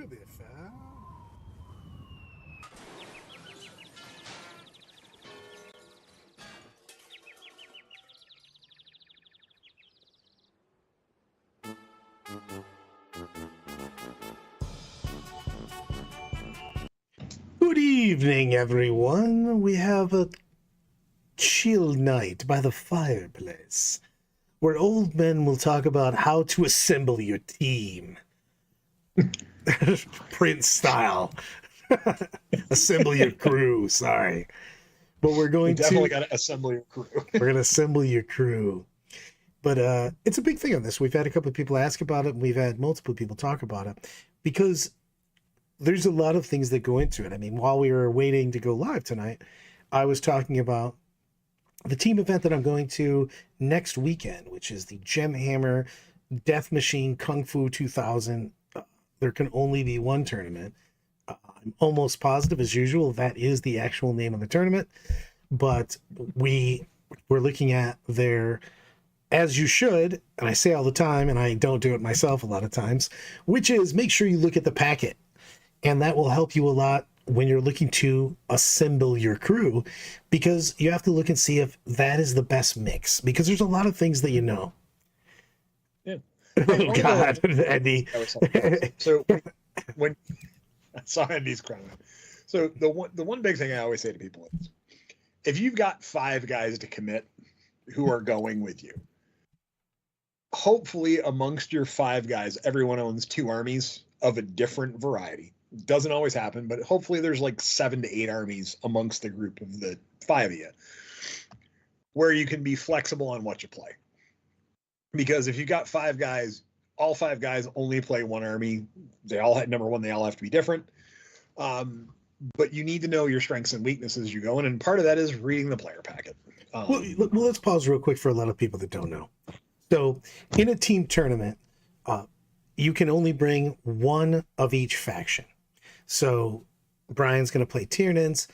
to be fair. Good evening, everyone. We have a chill night by the fireplace, where old men will talk about how to assemble your team. Prince style. Assemble your crew, sorry. But we're going definitely got to assemble your crew. We're going to assemble your crew. But it's a big thing on this. We've had a couple of people ask about it, and we've had multiple people talk about it, because there's a lot of things that go into it. I mean, while we were waiting to go live tonight, I was talking about the team event that I'm going to next weekend, which is the Gemhammer Death Machine Kung Fu 2000. There can only be one tournament. I'm almost positive, as usual, that is the actual name of the tournament. But we're looking at their, as you should, and I say all the time, and I don't do it myself a lot of times, which is make sure you look at the packet. And that will help you a lot when you're looking to assemble your crew, because you have to look and see if that is the best mix, because there's a lot of things that you know. Yeah. Oh, God, Andy. So when I saw Andy's crying. So the one big thing I always say to people is, if you've got 5 guys to commit who are going with you, hopefully amongst your 5 guys, everyone owns 2 armies of a different variety. Doesn't always happen, but hopefully there's like 7 to 8 armies amongst the group of the 5 of you, where you can be flexible on what you play. Because if you've got 5 guys, all 5 guys only play one army. They all have, number one, they all have to be different. But you need to know your strengths and weaknesses as you go in, and part of that is reading the player packet. Well, let's pause real quick for a lot of people that don't know. So in a team tournament, you can only bring one of each faction. So Brian's going to play Tiernans,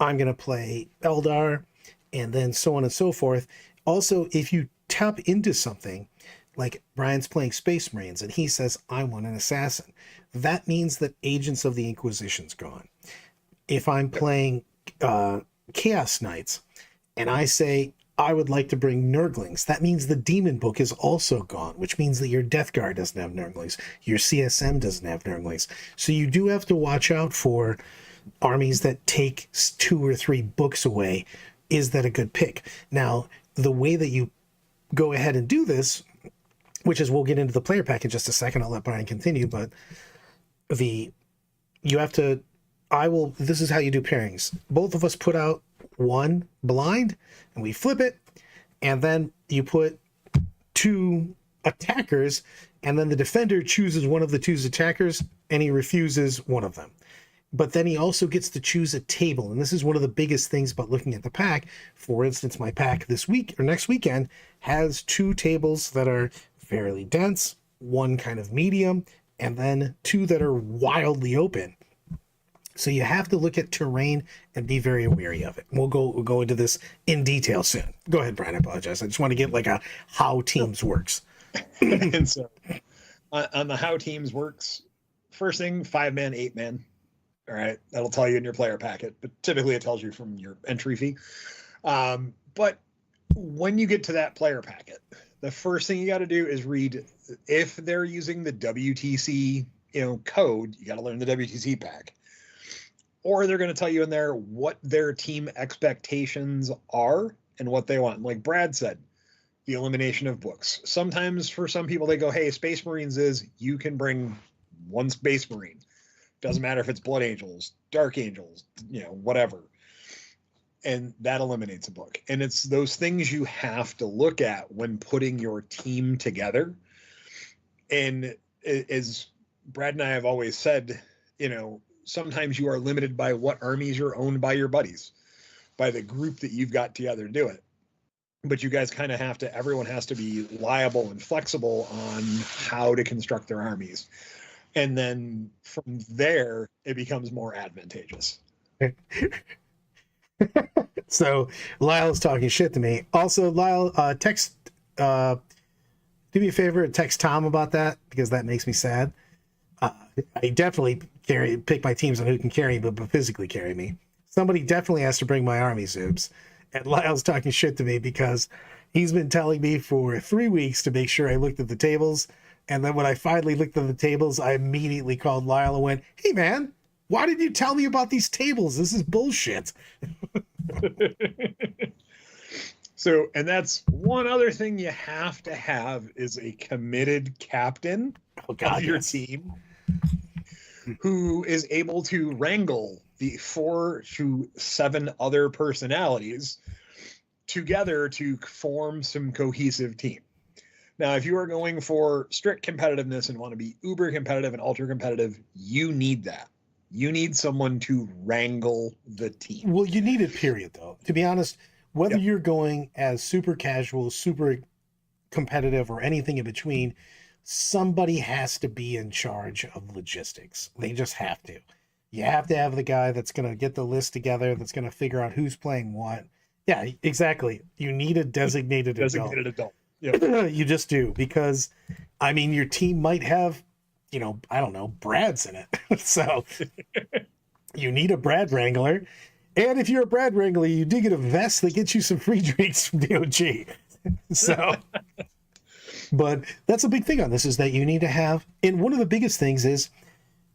I'm going to play Eldar, and then so on and so forth. Also, if you tap into something, like Brian's playing Space Marines and he says, I want an assassin, that means that Agents of the Inquisition's gone. If I'm playing Chaos Knights and I say, I would like to bring Nurglings, that means the Demon Book is also gone, which means that your Death Guard doesn't have Nurglings, your CSM doesn't have Nurglings. So you do have to watch out for armies that take 2 or 3 books away. Is that a good pick? Now, the way that you go ahead and do this, which is, we'll get into the player pack in just a second, I'll let Brian continue, but this is how you do pairings. Both of us put out one blind and we flip it, and then you put 2 attackers, and then the defender chooses one of the 2 attackers and he refuses one of them. But then he also gets to choose a table, and this is one of the biggest things about looking at the pack. For instance, my pack this week or next weekend has 2 tables that are fairly dense, 1 kind of medium, and then 2 that are wildly open. So you have to look at terrain and be very wary of it. We'll go into this in detail soon. Go ahead, Brian. I apologize. I just want to get like a how teams works. And so on the how teams works, first thing, 5-man, 8-man. All right, that'll tell you in your player packet, but typically it tells you from your entry fee. But when you get to that player packet, the first thing you got to do is read, if they're using the WTC, code, you got to learn the WTC pack. Or they're going to tell you in there what their team expectations are and what they want. Like Brad said, the elimination of books. Sometimes for some people, they go, hey, Space Marines is, you can bring 1 Space Marine. Doesn't matter if it's Blood Angels, Dark Angels, whatever. And that eliminates a book. And it's those things you have to look at when putting your team together. And as Brad and I have always said, sometimes you are limited by what armies you're owned by your buddies, by the group that you've got together to do it. But you guys kind of have to, everyone has to be liable and flexible on how to construct their armies. And then from there, it becomes more advantageous. So Lyle's talking shit to me. Also, Lyle, do me a favor and text Tom about that, because that makes me sad. Uh, I definitely pick my teams on who can carry me, but physically carry me. Somebody definitely has to bring my army, Zoobs. And Lyle's talking shit to me because he's been telling me for 3 weeks to make sure I looked at the tables. And then when I finally looked at the tables, I immediately called Lyle and went, "Hey, man, why did you tell me about these tables? This is bullshit." So, and that's one other thing you have to have is a committed captain of your team who is able to wrangle the 4 to 7 other personalities together to form some cohesive team. Now, if you are going for strict competitiveness and want to be uber competitive and ultra competitive, you need that. You need someone to wrangle the team. Well, you need it, period, though. To be honest, whether you're going as super casual, super competitive, or anything in between, somebody has to be in charge of logistics. They just have to. You have to have the guy that's going to get the list together, that's going to figure out who's playing what. Yeah, exactly. You need a designated adult. Yep. You just do, because, I mean, your team might have, I don't know, Brads in it. So you need a Brad Wrangler. And if you're a Brad Wrangler, you do get a vest that gets you some free drinks from DOG. So, but that's a big thing on this, is that you need to have, and one of the biggest things is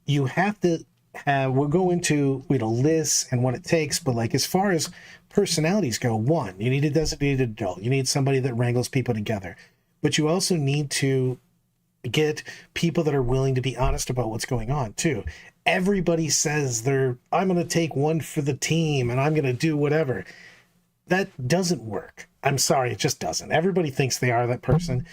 you have to have, we'll go into, lists and what it takes, but like as far as personalities go, one, you need a designated adult. You need somebody that wrangles people together. But you also need to get people that are willing to be honest about what's going on too. Everybody says I'm going to take one for the team and I'm going to do whatever. That doesn't work. I'm sorry, it just doesn't. Everybody thinks they are that person,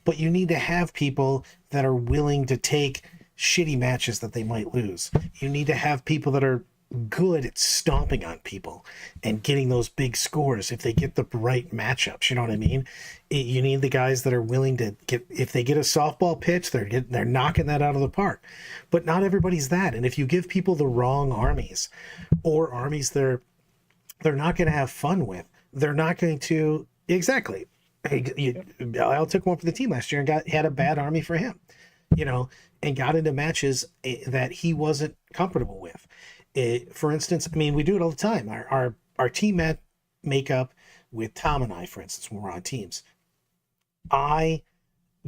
but you need to have people that are willing to take shitty matches that they might lose. You need to have people that are good at stomping on people and getting those big scores if they get the right matchups. You know what I mean? You need the guys that are willing to get, if they get a softball pitch, they're knocking that out of the park. But not everybody's that. And if you give people the wrong armies, or armies they're not going to have fun with, they're not going to, exactly. I took one for the team last year and had a bad army for him, and got into matches that he wasn't comfortable with. For instance, I mean, we do it all the time. Our team makeup with Tom and I, for instance, when we're on teams, I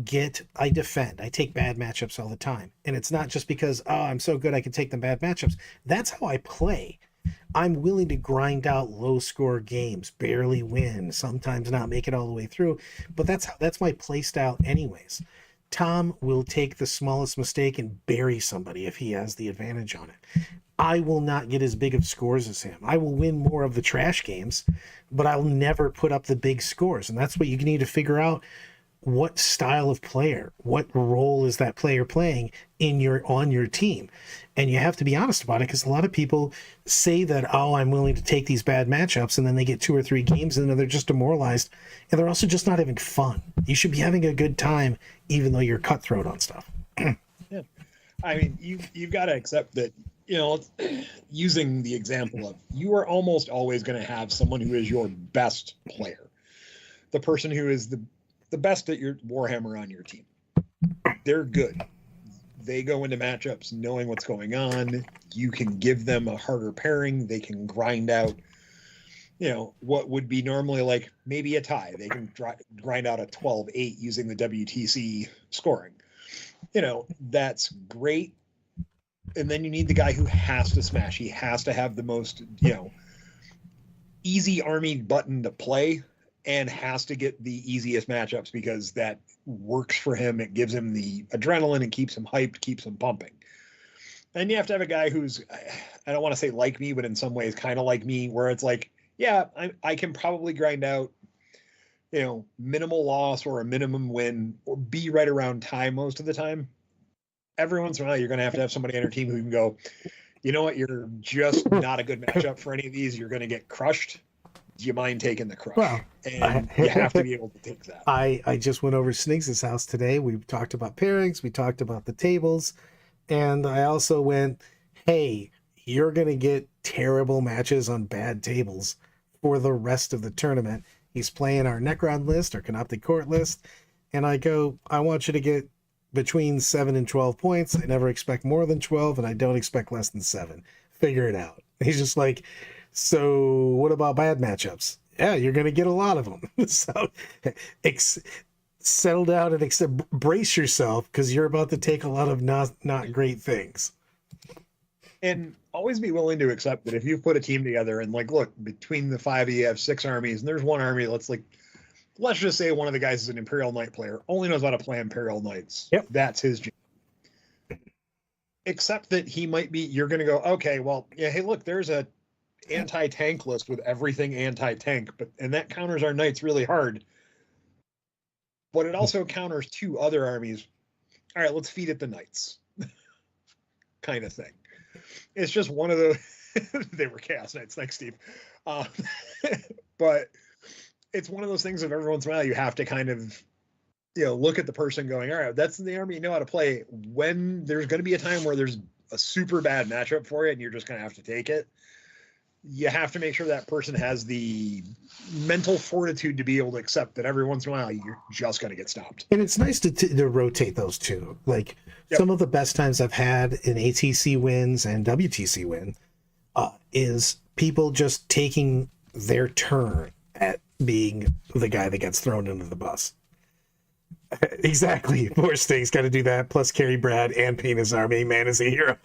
defend. I take bad matchups all the time. And it's not just because, I'm so good I can take them bad matchups. That's how I play. I'm willing to grind out low score games, barely win, sometimes not make it all the way through. But that's my play style anyways. Tom will take the smallest mistake and bury somebody if he has the advantage on it. I will not get as big of scores as him. I will win more of the trash games, but I'll never put up the big scores. And that's what you need to figure out. What style of player, what role is that player playing on your team? And you have to be honest about it, because a lot of people say that, I'm willing to take these bad matchups, and then they get 2 or 3 games and then they're just demoralized, and they're also just not having fun. You should be having a good time, even though you're cutthroat on stuff. Yeah. I mean, you've got to accept that, using the example of, you are almost always going to have someone who is your best player, the person who is the best at your Warhammer on your team. They're good. They go into matchups knowing what's going on. You can give them a harder pairing. They can grind out, what would be normally like maybe a tie. They can grind out a 12-8 using the WTC scoring. That's great. And then you need the guy who has to smash. He has to have the most, easy army button to play, and has to get the easiest matchups because that works for him. It gives him the adrenaline and keeps him hyped, keeps him pumping. And you have to have a guy who's, I don't want to say like me, but in some ways kind of like me, where it's like, yeah, I can probably grind out, minimal loss or a minimum win, or be right around tie most of the time. Every once in a while, you're going to have somebody on your team who can go, you know what, you're just not a good matchup for any of these. You're going to get crushed. Do you mind taking the crush? Well, and you have to be able to take that. I just went over Sniggs' house today. We talked about pairings. We talked about the tables. And I also went, hey, you're going to get terrible matches on bad tables for the rest of the tournament. He's playing our Necron list, our Canoptic Court list. And I go, I want you to get between 7 and 12 points. I never expect more than 12, and I don't expect less than 7. Figure it out. He's just like, so what about bad matchups? Yeah, you're going to get a lot of them. So settle down and brace yourself, because you're about to take a lot of not great things. And always be willing to accept that if you put a team together and like, look, between the 5 of you have 6 armies, and there's one army let's just say one of the guys is an Imperial Knight player, only knows how to play Imperial Knights. Yep. That's his jam. Except that you're going to go, okay, well, yeah, hey, look, there's a anti-tank list with everything anti-tank, and that counters our Knights really hard. But it also counters 2 other armies. All right, let's feed it the Knights. Kind of thing. It's just one of the they were Chaos Knights. Thanks, Steve. But it's one of those things of every once in a while you have to kind of, look at the person going, all right, that's the army you know how to play. When there's going to be a time where there's a super bad matchup for you and you're just going to have to take it, you have to make sure that person has the mental fortitude to be able to accept that every once in a while you're just going to get stopped. And it's nice to rotate those two. Like, some of the best times I've had in ATC wins and WTC win is people just taking their turn at being the guy that gets thrown into the bus. Exactly. Poor Sting's got to do that, plus carry Brad and paint his army. Man is a hero.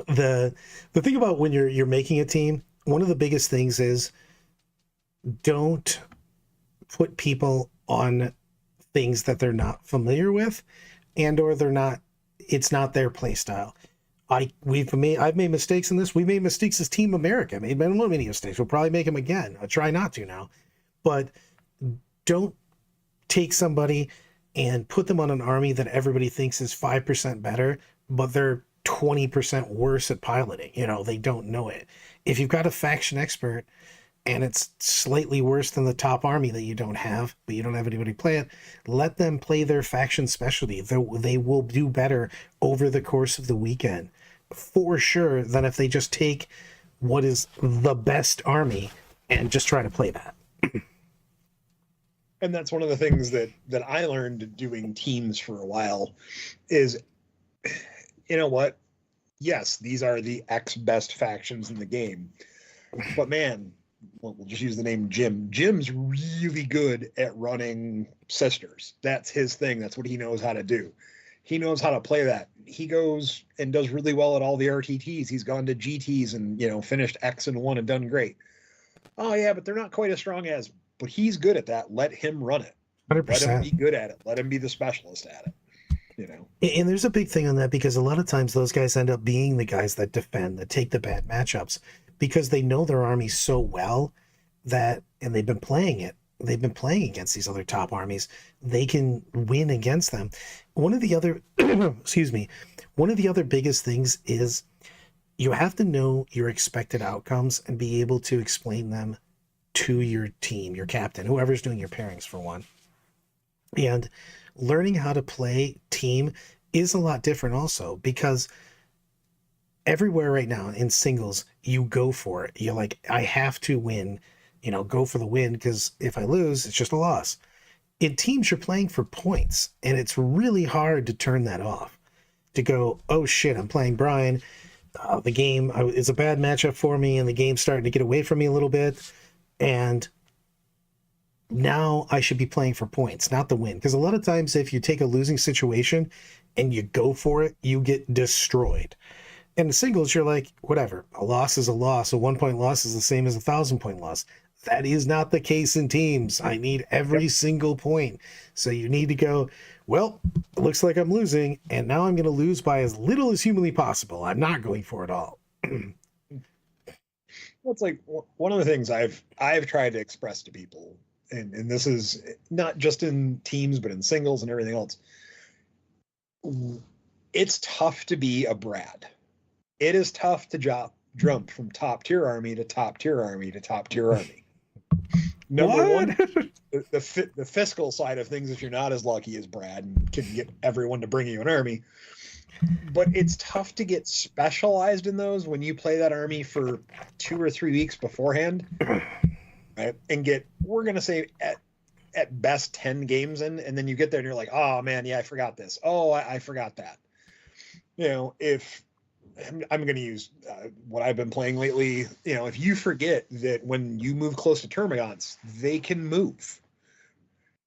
The thing about when you're making a team, one of the biggest things is don't put people on things that they're not familiar with, and or it's not their play style. I've made mistakes in this. We made mistakes as Team America. Made many mistakes. We'll probably make them again. I'll try not to now. But don't take somebody and put them on an army that everybody thinks is 5% better, but they're 20% worse at piloting. They don't know it. If you've got a faction expert and it's slightly worse than the top army that you don't have, but you don't have anybody play it, let them play their faction specialty. They will do better over the course of the weekend, for sure, than if they just take what is the best army and just try to play that. And that's one of the things that I learned doing teams for a while is, you know what? Yes, these are the X best factions in the game. But man, we'll just use the name Jim. Jim's really good at running sisters. That's his thing. That's what he knows how to do. He knows how to play that. He goes and does really well at all the RTTs. He's gone to GTs and, finished X and 1 and done great. Oh, yeah, but they're not quite as strong as, but he's good at that. Let him run it. 100%. Let him be good at it. Let him be the specialist at it. And there's a big thing on that, because a lot of times those guys end up being the guys that defend, that take the bad matchups, because they know their army so well and they've been playing it. They've been playing against these other top armies. They can win against them. One of the other, one of the other biggest things is you have to know your expected outcomes and be able to explain them to your team, your captain, whoever's doing your pairings for one. And learning how to play team is a lot different also, because everywhere right now in singles, you go for it. You're like, I have to win, go for the win, because if I lose, it's just a loss. In teams, you're playing for points, and it's really hard to turn that off, to go, oh shit, I'm playing Brian. The game is a bad matchup for me, and the game's starting to get away from me a little bit. And now I should be playing for points, not the win. Because a lot of times if you take a losing situation and you go for it, you get destroyed. In singles, you're like, whatever. A loss is a loss. A 1-point loss is the same as a 1,000-point loss. That is not the case in teams. I need every single point. So you need to go, well, it looks like I'm losing, and now I'm going to lose by as little as humanly possible. I'm not going for it all. Well, it's like one of the things I've tried to express to people, and this is not just in teams, but in singles and everything else. It's tough to be a Brad. It is tough to jump from top tier army to top tier army to top tier army. Number one, the fiscal side of things, if you're not as lucky as Brad and can get everyone to bring you an army. But it's tough to get specialized in those when you play that army for 2 or 3 weeks beforehand, right? And we're going to say, at best 10 games in, and then you get there and you're like, oh man, yeah, I forgot this. Oh, I forgot that. If I'm going to use what I've been playing lately, if you forget that when you move close to termagants, they can move.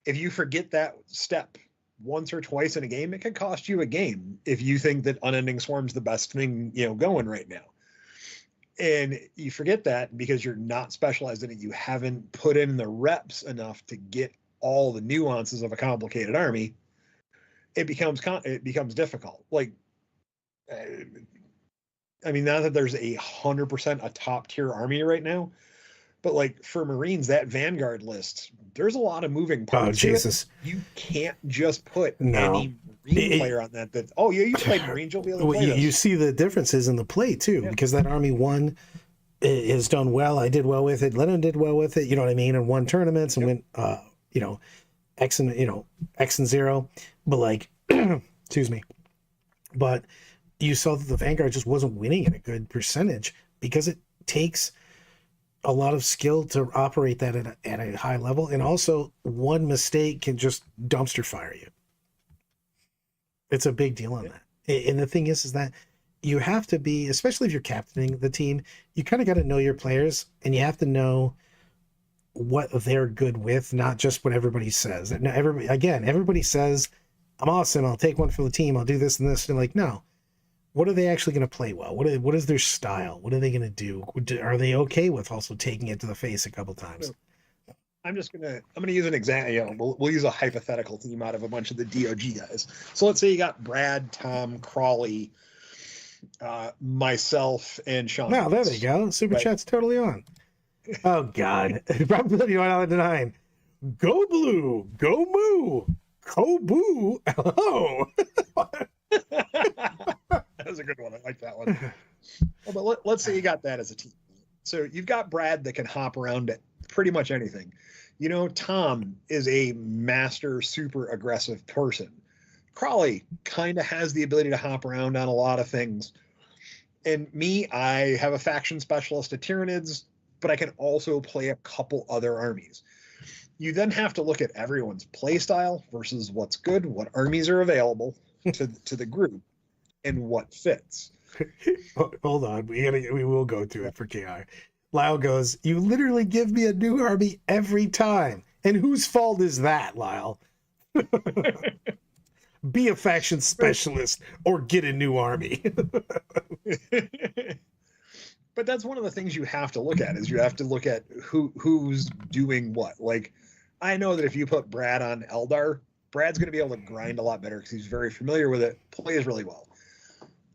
If you forget that step once or twice in a game, it could cost you a game if you think that Unending Swarm's the best thing, going right now. And you forget that because you're not specialized in it. You haven't put in the reps enough to get all the nuances of a complicated army. It becomes difficult. Like, I mean, not that there's 100% a top tier army right now, but like for Marines, that Vanguard list, there's a lot of moving parts. Oh, Jesus. You can't just put No. any Marine player on that. Oh, yeah, you played Marines, you'll be able to play this. You see the differences in the play, too, because that Army 1 is done well. I did well with it. Lennon did well with it, you know what I mean, and won tournaments and went, X and 0. But, like, excuse me. But you saw that the Vanguard just wasn't winning at a good percentage because it takes a lot of skill to operate that at a high level. And also, one mistake can just dumpster fire you. It's a big deal on that. And the thing is that you have to be, especially if you're captaining the team, you kind of got to know your players and you have to know what they're good with, not just what everybody says. Now, everybody says, I'm awesome, I'll take one for the team, I'll do this and this. And like, no. What are they actually going to play well? What is their style? What are they going to do? Are they okay with also taking it to the face a couple times? I'm gonna use an example. We'll use a hypothetical team out of a bunch of the DOG guys. So let's say you got Brad, Tom, Crawley, myself, and Sean. Now there they go. Super Chat's totally on. Oh God, probability 1 out of 9. Go blue, go moo, go boo. Hello. That was a good one. I like that one. Well, but let's say you got that as a team. So you've got Brad that can hop around at pretty much anything. Tom is a master, super aggressive person. Crawley kind of has the ability to hop around on a lot of things. And me, I have a faction specialist at Tyranids, but I can also play a couple other armies. You then have to look at everyone's play style versus what's good, what armies are available to the group, and what fits. Hold on, we will go to it for KI. Lyle goes, you literally give me a new army every time. And whose fault is that, Lyle? Be a faction specialist or get a new army. But that's one of the things you have to look at, is you have to look at who's doing what. Like, I know that if you put Brad on Eldar, Brad's going to be able to grind a lot better because he's very familiar with it, plays really well.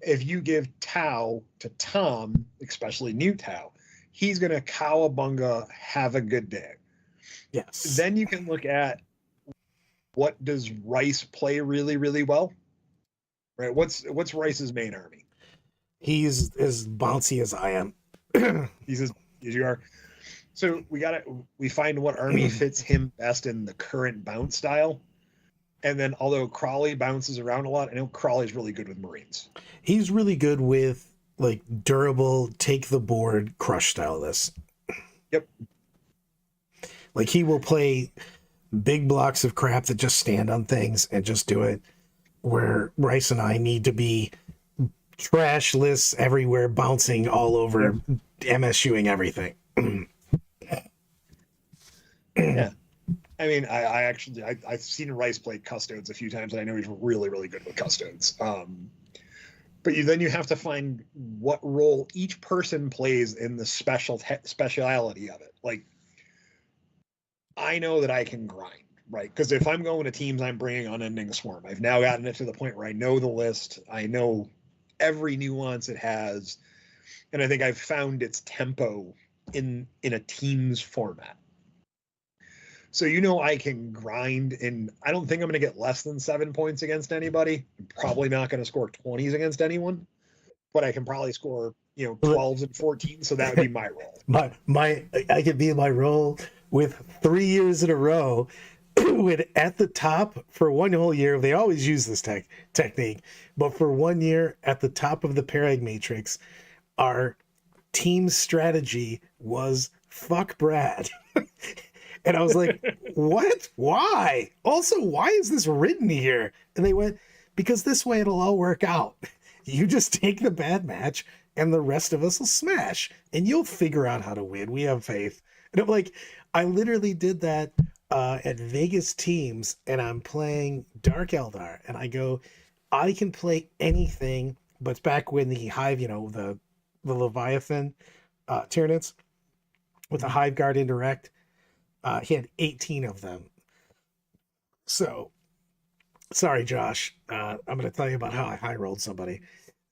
If you give Tau to Tom, especially new Tau, he's going to cowabunga, have a good day. Yes. Then you can look at, what does Rice play really, really well? Right? What's Rice's main army? He's as bouncy as I am. He's as you are. So we find what army fits him best in the current bounce style. And then, although Crawley bounces around a lot, I know Crawley's really good with Marines. He's really good with like durable, take the board, crush style this. Yep. Like he will play big blocks of crap that just stand on things and just do it, where Rice and I need to be trash lists everywhere, bouncing all over, MSUing everything. Yeah. I mean, I've seen Rice play Custodes a few times, and I know he's really, really good with Custodes. But then you have to find what role each person plays in the speciality of it. Like, I know that I can grind, right? Because if I'm going to teams, I'm bringing Unending Swarm. I've now gotten it to the point where I know the list. I know every nuance it has. And I think I've found its tempo in a team's format. So I can grind, and I don't think I'm going to get less than 7 points against anybody. I'm probably not going to score 20s against anyone, but I can probably score 12s and 14s. So that would be my role. I could be in my role with 3 years in a row. When at the top for one whole year, they always use this technique, but for 1 year at the top of the pairing matrix, our team strategy was fuck Brad. And I was like, what? Why? Also, why is this written here? And they went, because this way it'll all work out. You just take the bad match and the rest of us will smash and you'll figure out how to win. We have faith. And I'm like, I literally did that at Vegas Teams, and I'm playing Dark Eldar, and I go, I can play anything, but it's back when the Hive, the Leviathan Tyranids with the Hive Guard indirect. He had 18 of them. So, sorry, Josh. I'm going to tell you about how I high rolled somebody.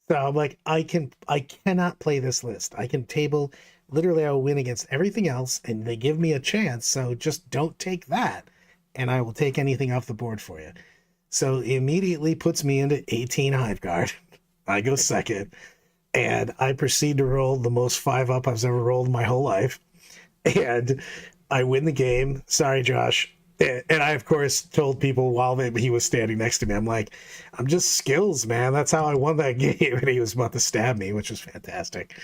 So I'm like, I cannot play this list. I can table, literally I will win against everything else, and they give me a chance. So just don't take that, and I will take anything off the board for you. So he immediately puts me into 18 Hive Guard. I go second, and I proceed to roll the most 5-up I've ever rolled in my whole life. And I win the game. Sorry, Josh. And I, of course, told people while he was standing next to me, I'm like, I'm just skills, man. That's how I won that game. And he was about to stab me, which was fantastic.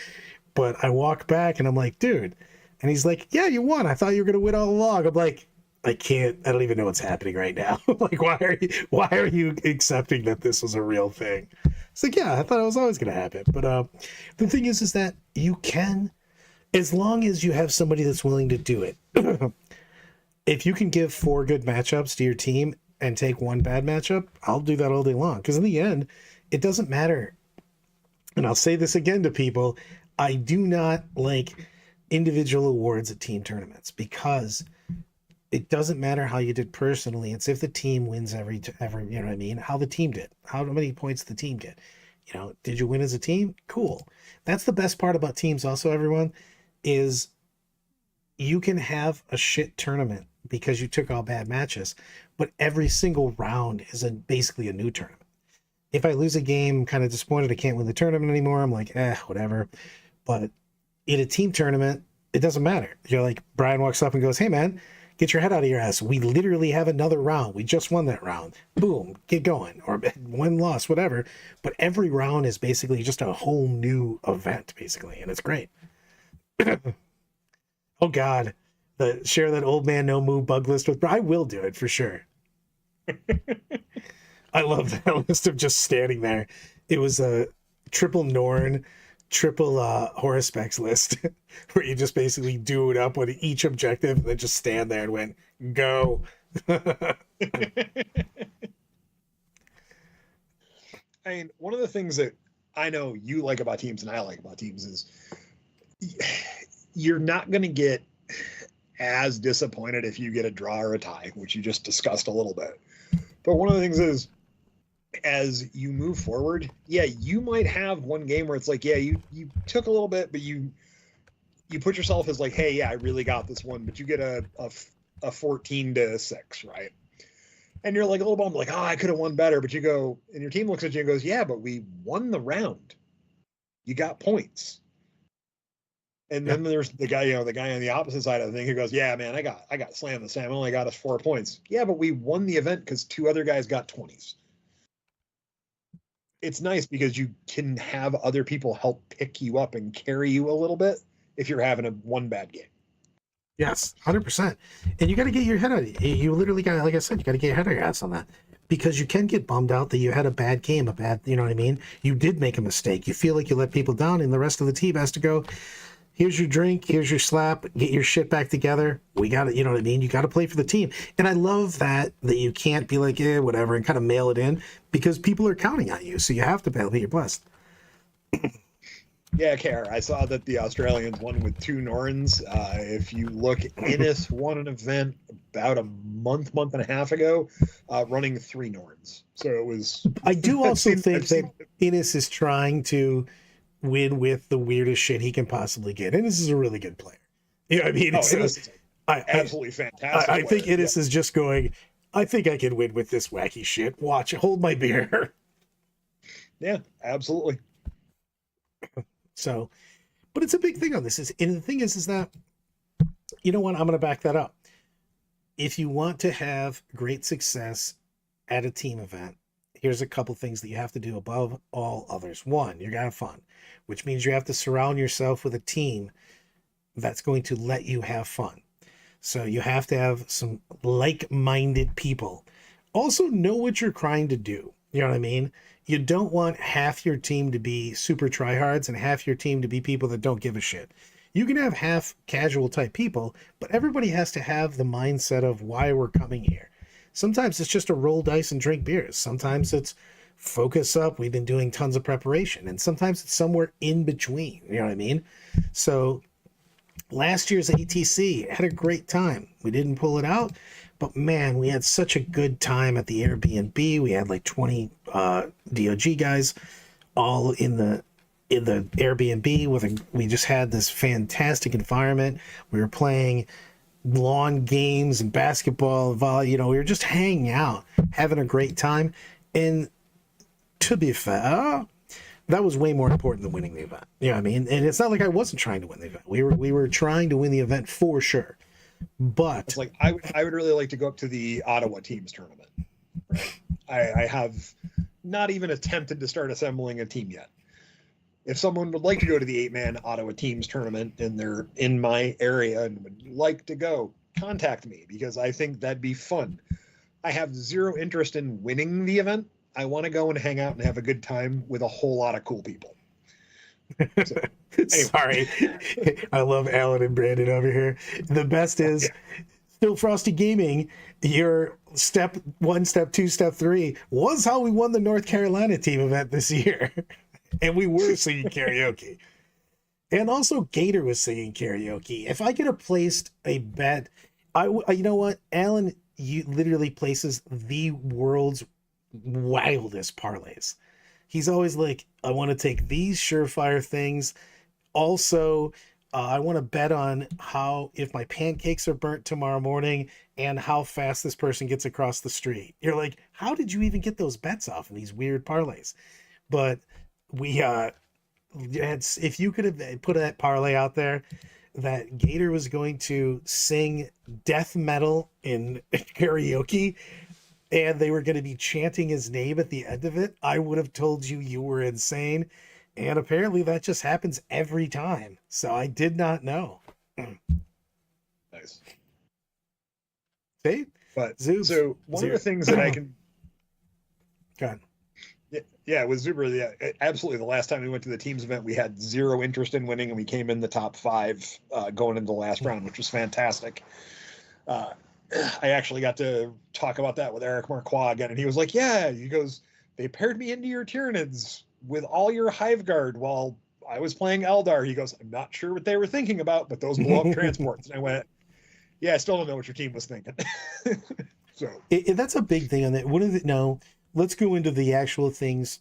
But I walk back and I'm like, dude. And he's like, yeah, you won. I thought you were going to win all along. I'm like, I don't even know what's happening right now. Like, why are you accepting that this was a real thing? It's like, yeah, I thought it was always going to happen. But the thing is that you can, as long as you have somebody that's willing to do it. If you can give 4 good matchups to your team and take 1 bad matchup, I'll do that all day long. Because in the end, it doesn't matter. And I'll say this again to people. I do not like individual awards at team tournaments because it doesn't matter how you did personally. It's if the team wins every, you know what I mean? How the team did. How many points the team get. Did you win as a team? Cool. That's the best part about teams also, everyone, is you can have a shit tournament because you took all bad matches, but every single round is basically a new tournament. If I lose a game, I'm kind of disappointed I can't win the tournament anymore. I'm like, whatever. But in a team tournament, it doesn't matter. You're like, Brian walks up and goes, hey man, get your head out of your ass. We literally have another round. We just won that round. Boom, get going. Or win, loss, whatever. But every round is basically just a whole new event, basically. And it's great. Oh God, share that old man no move bug list with. I will do it for sure. I love that list of just standing there. It was a triple Norn, triple Horospex list where you just basically do it up with each objective and then just stand there and went go. I mean, one of the things that I know you like about teams and I like about teams is you're not going to get as disappointed if you get a draw or a tie, which you just discussed a little bit. But one of the things is, as you move forward, yeah, you might have one game where it's like, yeah, you took a little bit, but you put yourself as like, hey, yeah, I really got this one, but you get a 14-6, right? And you're like a little bummed, like, oh, I could have won better, but you go, and your team looks at you and goes, yeah, but we won the round. You got points. And then there's the guy on the opposite side of the thing who goes, yeah, man, I got slammed the slam. I only got us 4 points. Yeah, but we won the event because 2 other guys got 20s. It's nice because you can have other people help pick you up and carry you a little bit if you're having one bad game. Yes, 100%. And you got to get your head out of it. You literally got to, like I said, you got to get your head out of your ass on that. Because you can get bummed out that you had a bad game, you know what I mean? You did make a mistake. You feel like you let people down, and the rest of the team has to go, here's your drink, here's your slap, get your shit back together. We got it, you know what I mean? You got to play for the team. And I love that you can't be like, whatever, and kind of mail it in, because people are counting on you. So you have to be blessed. Yeah, Care. I saw that the Australians won with 2 Norns. If you look, Innis won an event about a month and a half ago, running 3 Norns. So it was. I do also think that Innis is trying to win with the weirdest shit he can possibly get. Innis is a really good player. Yeah, I mean, Innis is absolutely fantastic. I think Innis is just going, I think I can win with this wacky shit. Watch, hold my beer. Yeah, absolutely. So, but it's a big thing on this. And the thing is that, you know what? I'm going to back that up. If you want to have great success at a team event, here's a couple things that you have to do above all others. 1, you got to have fun, which means you have to surround yourself with a team that's going to let you have fun. So you have to have some like-minded people. Also know what you're trying to do. You know what I mean? You don't want half your team to be super tryhards and half your team to be people that don't give a shit. You can have half casual type people, but everybody has to have the mindset of why we're coming here. Sometimes it's just to roll dice and drink beers. Sometimes it's focus up. We've been doing tons of preparation. And sometimes it's somewhere in between. You know what I mean? So last year's ATC had a great time. We didn't pull it out, but man, we had such a good time at the Airbnb. We had like 20 DOG guys all in the Airbnb we just had this fantastic environment. We were playing lawn games and basketball, volley, we were just hanging out, having a great time. And to be fair, that was way more important than winning the event. You know what I mean? And it's not like I wasn't trying to win the event. We were trying to win the event for sure. But it's like I would really like to go up to the Ottawa teams tournament. Right? I have not even attempted to start assembling a team yet. If someone would like to go to the 8-man Ottawa teams tournament and they're in my area and would like to go, contact me, because I think that'd be fun. I have zero interest in winning the event. I want to go and hang out and have a good time with a whole lot of cool people. So, anyway. Sorry. I love Alan and Brandon over here. The best is Still Frosty Gaming. Your step 1, step 2, step 3 was how we won the North Carolina team event this year. And we were singing karaoke. And also Gator was singing karaoke. If I could have placed a bet, you know what? Alan literally places the world's wildest parlays. He's always like, I want to take these surefire things. Also, I want to bet on if my pancakes are burnt tomorrow morning and how fast this person gets across the street. You're like, how did you even get those bets off in these weird parlays? But we if you could have put that parlay out there that Gator was going to sing death metal in karaoke and they were going to be chanting his name at the end of it, I would have told you were insane. And apparently that just happens every time. So I did not know. Nice. See? But Zoobs, so one of the things that I can go ahead. Yeah, with Zuber, yeah, absolutely. The last time we went to the teams event, we had zero interest in winning, and we came in the top 5 going into the last round, which was fantastic. I actually got to talk about that with Eric Marquois again, and he was like, yeah, he goes, they paired me into your Tyranids with all your Hive Guard while I was playing Eldar. He goes, I'm not sure what they were thinking about, but those blow up transports. And I went, yeah, I still don't know what your team was thinking. So that's a big thing on that. What is it? No. Let's go into the actual things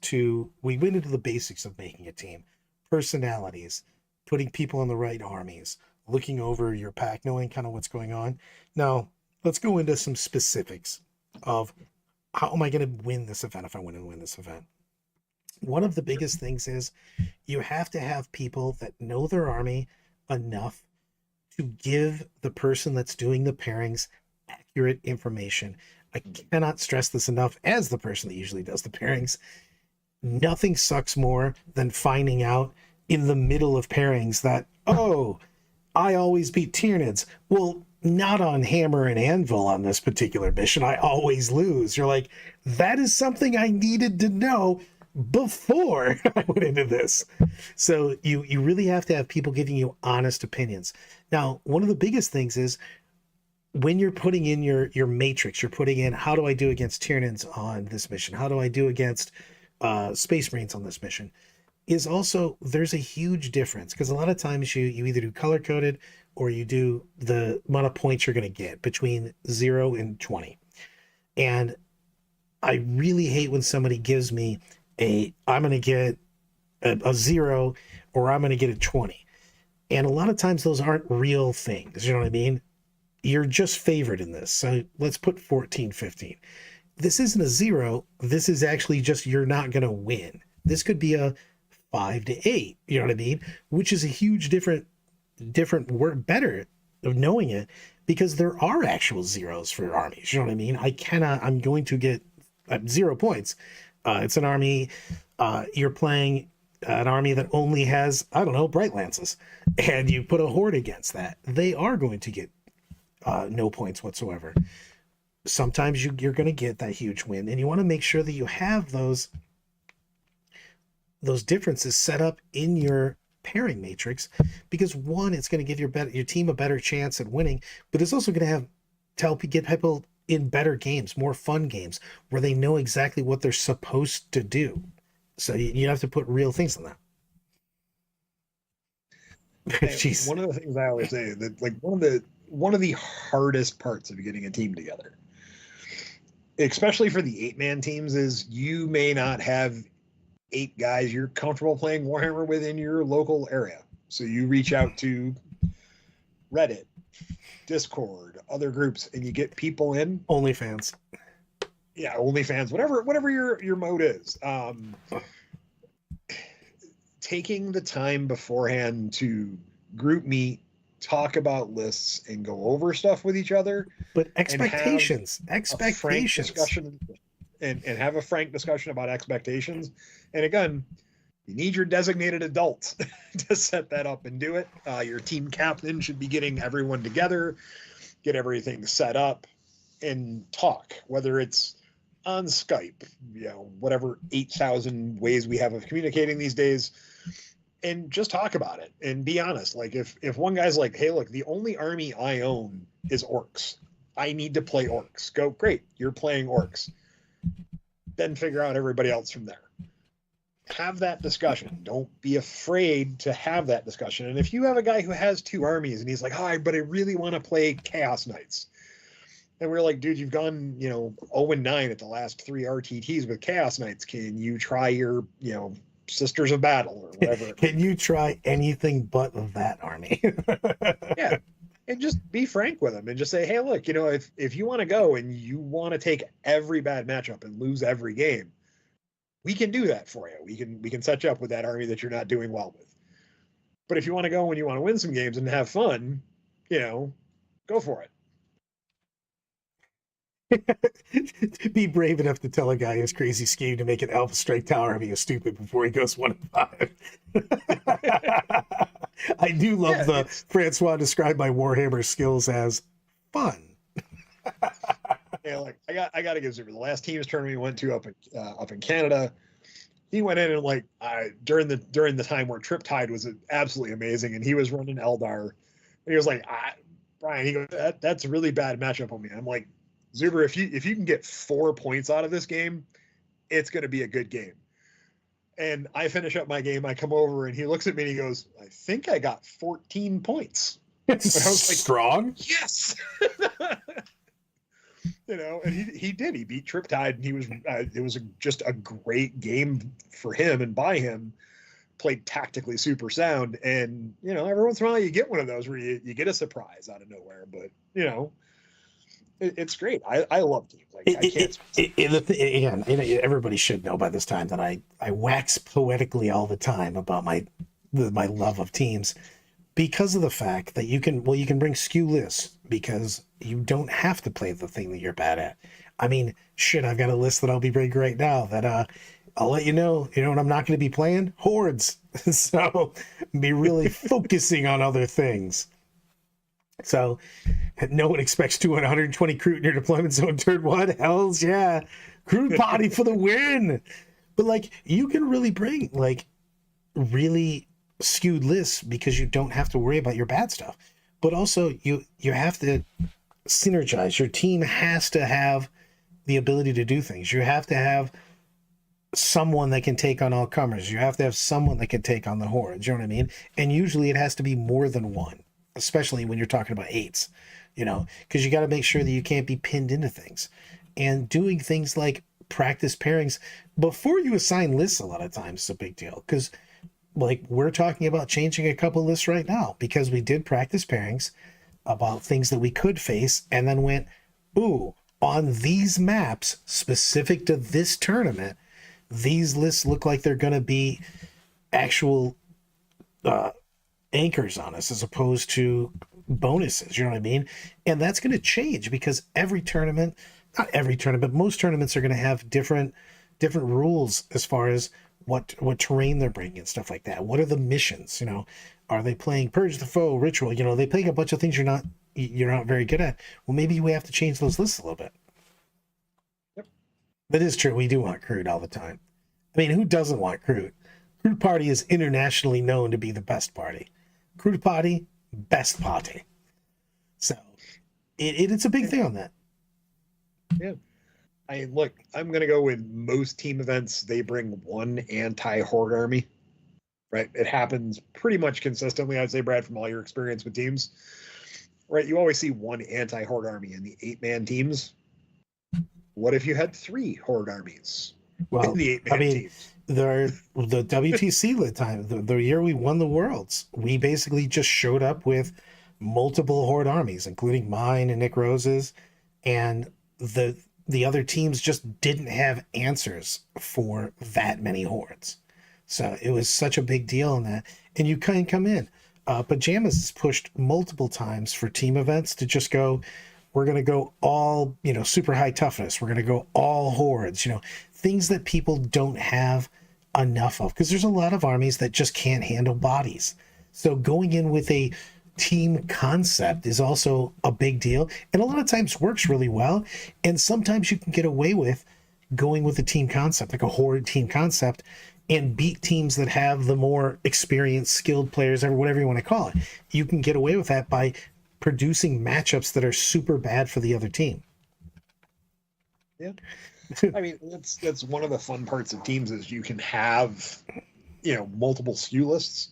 we went into the basics of making a team. Personalities, putting people in the right armies, looking over your pack, knowing kind of what's going on. Now, let's go into some specifics of how am I going to win this event if I want to win this event. One of the biggest things is you have to have people that know their army enough to give the person that's doing the pairings accurate information. I cannot stress this enough as the person that usually does the pairings. Nothing sucks more than finding out in the middle of pairings that, oh, I always beat Tyranids. Well, not on Hammer and Anvil on this particular mission. I always lose. You're like, that is something I needed to know before I went into this. So you really have to have people giving you honest opinions. Now, one of the biggest things is when you're putting in your matrix, you're putting in, how do I do against Tyranids on this mission? How do I do against Space Marines on this mission? Is also, there's a huge difference because a lot of times you either do color coded or you do the amount of points you're going to get between 0 and 20. And I really hate when somebody gives me I'm going to get a 0 or I'm going to get a 20. And a lot of times those aren't real things. You know what I mean? You're just favored in this. So let's put 14, 15. This isn't a 0. This is actually just, you're not going to win. This could be a 5 to 8. You know what I mean? Which is a huge different word, better of knowing it, because there are actual zeros for armies. You know what I mean? I'm going to get 0 points. It's an army. You're playing an army that only has, I don't know, Bright Lances, and you put a horde against that. They are going to get no points whatsoever. Sometimes you're going to get that huge win, and you want to make sure that you have those differences set up in your pairing matrix, because one, it's going to give your team a better chance at winning, but it's also going to get people in better games, more fun games, where they know exactly what they're supposed to do. So you have to put real things on that. One of the things I always say that like one of the hardest parts of getting a team together, especially for the 8-man teams, is you may not have 8 guys you're comfortable playing Warhammer with in your local area. So you reach out to Reddit, Discord, other groups, and you get people in. OnlyFans. Yeah, OnlyFans, whatever your mode is. Taking the time beforehand to group meet, talk about lists, and go over stuff with each other. But expectations. Discussion and have a frank discussion about expectations. And again, you need your designated adult to set that up and do it. Your team captain should be getting everyone together, get everything set up, and talk, whether it's on Skype, whatever 8,000 ways we have of communicating these days, and just talk about it and be honest. Like if one guy's like, hey, look, the only army I own is orcs. I need to play orcs. Go, great, you're playing orcs. Then figure out everybody else from there. Have that discussion. Don't be afraid to have that discussion. And if you have a guy who has 2 armies and he's like, hi, but I really want to play Chaos Knights. And we're like, dude, you've gone, 0-9 at the last 3 RTTs with Chaos Knights. Can you try your, Sisters of Battle or whatever? Can you try anything but that army? Yeah. And just be frank with them and just say, hey, look, if you want to go and you want to take every bad matchup and lose every game, we can do that for you. We can set you up with that army that you're not doing well with. But if you want to go and you want to win some games and have fun, go for it. Be brave enough to tell a guy his crazy scheme to make an Alpha Strike Tower army is stupid before he goes 1-5. I do love Francois described my Warhammer skills as fun. Yeah, like I got to give Zuber, the last teams tournament we went to up in Canada, he went in and during the time where Triptide was absolutely amazing, and he was running Eldar, and he was like, Brian, he goes, that's a really bad matchup on me. I'm like, Zuber, if you can get 4 points out of this game, it's going to be a good game. And I finish up my game. I come over and he looks at me and he goes, I think I got 14 points. It's strong. Yes. And he did. He beat Triptide, and he was. It was just a great game for him and by him. Played tactically super sound, and every once in a while you get one of those where you get a surprise out of nowhere. But it's great. I love teams. Again, everybody should know by this time that I wax poetically all the time about my love of teams, because of the fact that you can bring skew lists, because you don't have to play the thing that you're bad at. I mean, shit, I've got a list that I'll be bringing right now that I'll let you know what I'm not going to be playing? Hordes. So be really focusing on other things. So no one expects 120 crude in your deployment zone turn 1. Hells yeah. Crude body for the win. But you can really bring really skewed lists, because you don't have to worry about your bad stuff. But also you have to synergize. Your team has to have the ability to do things. You have to have someone that can take on all comers. You have to have someone that can take on the hordes. You know what I mean? And usually it has to be more than one, especially when you're talking about 8s, because you got to make sure that you can't be pinned into things. And doing things like practice pairings before you assign lists a lot of times is a big deal, because we're talking about changing a couple lists right now because we did practice pairings about things that we could face, and then went, ooh, on these maps specific to this tournament, these lists look like they're going to be actual anchors on us as opposed to bonuses. You know what I mean? And that's going to change because every tournament, not every tournament, but most tournaments are going to have different rules as far as what terrain they're bringing and stuff like that. What are the missions? Are they playing Purge the Foe, Ritual? They playing a bunch of things you're not you're not very good at. Well, maybe we have to change those lists a little bit. Yep. That is true. We do want crude all the time. I mean, who doesn't want crude? Crude party is internationally known to be the best party. Crude party, best party. So it's a big thing on that. Yeah. Look, I'm going to go with most team events. They bring one anti-horde army, right? It happens pretty much consistently. I'd say, Brad, from all your experience with teams, right? You always see one anti-horde army in the 8-man teams. What if you had 3 horde armies Well, in the 8-man teams? the WTC time, the year we won the Worlds, we basically just showed up with multiple horde armies, including mine and Nick Rose's, and the other teams just didn't have answers for that many hordes. So it was such a big deal in that. And you can come in. Pajamas has pushed multiple times for team events to just go, we're going to go all, super high toughness. We're going to go all hordes, things that people don't have enough of. Because there's a lot of armies that just can't handle bodies. So going in with a team concept is also a big deal, and a lot of times works really well. And sometimes you can get away with going with a team concept, like a horde team concept, and beat teams that have the more experienced, skilled players, or whatever you want to call it. You can get away with that by producing matchups that are super bad for the other team. Yeah. I mean, that's one of the fun parts of teams is you can have, multiple SKU lists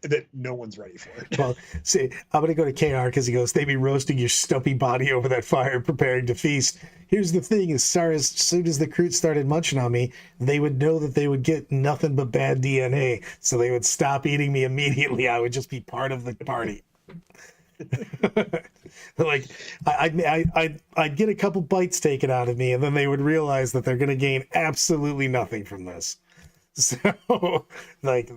that no one's ready for. Well, see, I'm going to go to KR because he goes, they be roasting your stumpy body over that fire preparing to feast. Here's the thing, as soon as the Croots started munching on me, they would know that they would get nothing but bad DNA, so they would stop eating me immediately. I would just be part of the party. Like, I'd get a couple bites taken out of me, and then they would realize that they're going to gain absolutely nothing from this. So, like,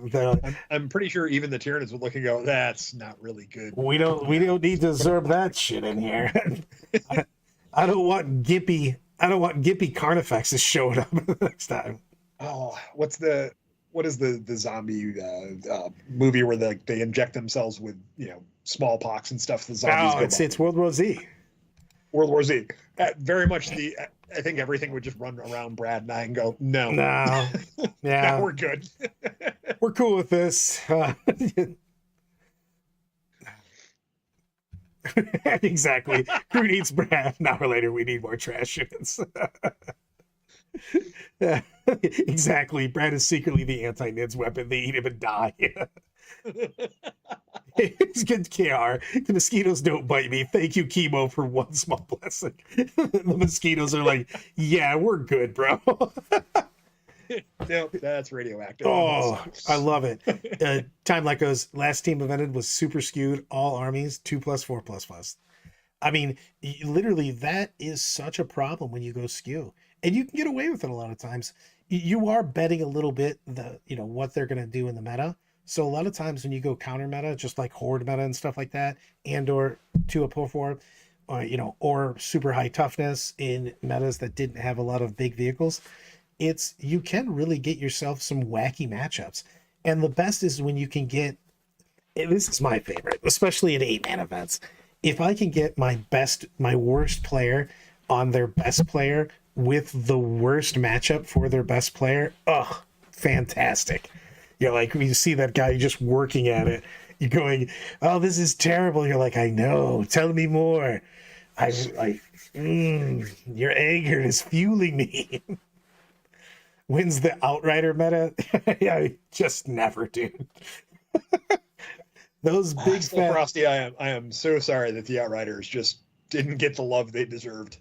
I'm pretty sure even the Tyranids would look and go, "That's not really good." We don't need to observe that shit in here. I don't want Gippy Carnifexes showing up next time. Oh, what is the zombie movie where they inject themselves with smallpox and stuff? The zombies. It's World War Z. World War Z. Very much I think everything would just run around Brad and I and go, no. Yeah, no, we're good. We're cool with this. Exactly. Who needs Brad? An hour later, we need more trash units. Exactly. Brad is secretly the anti-Nids weapon. They eat him and die. It's good, KR. The mosquitoes don't bite me. Thank you, chemo, for one small blessing. The mosquitoes are like, yeah, we're good, bro. No, that's radioactive. Oh, I love it. Time like goes, last team evented was super skewed, all armies, 2+, 4++. I mean, literally, that is such a problem when you go skew. And you can get away with it a lot of times. You are betting a little bit what they're going to do in the meta. So a lot of times when you go counter meta, just like horde meta and stuff like that, and or 2+4, or super high toughness in metas that didn't have a lot of big vehicles, you can really get yourself some wacky matchups. And the best is when you can get, this is my favorite, especially in 8-man events. If I can get my worst player on their best player with the worst matchup for their best player, fantastic. You're like, you see that guy just working at it. You're going, oh, this is terrible. You're like, I know. Tell me more. Your anger is fueling me. Wins the Outrider meta? Yeah, just never, dude. Those big fat... Frosty, I am so sorry that the Outriders just didn't get the love they deserved.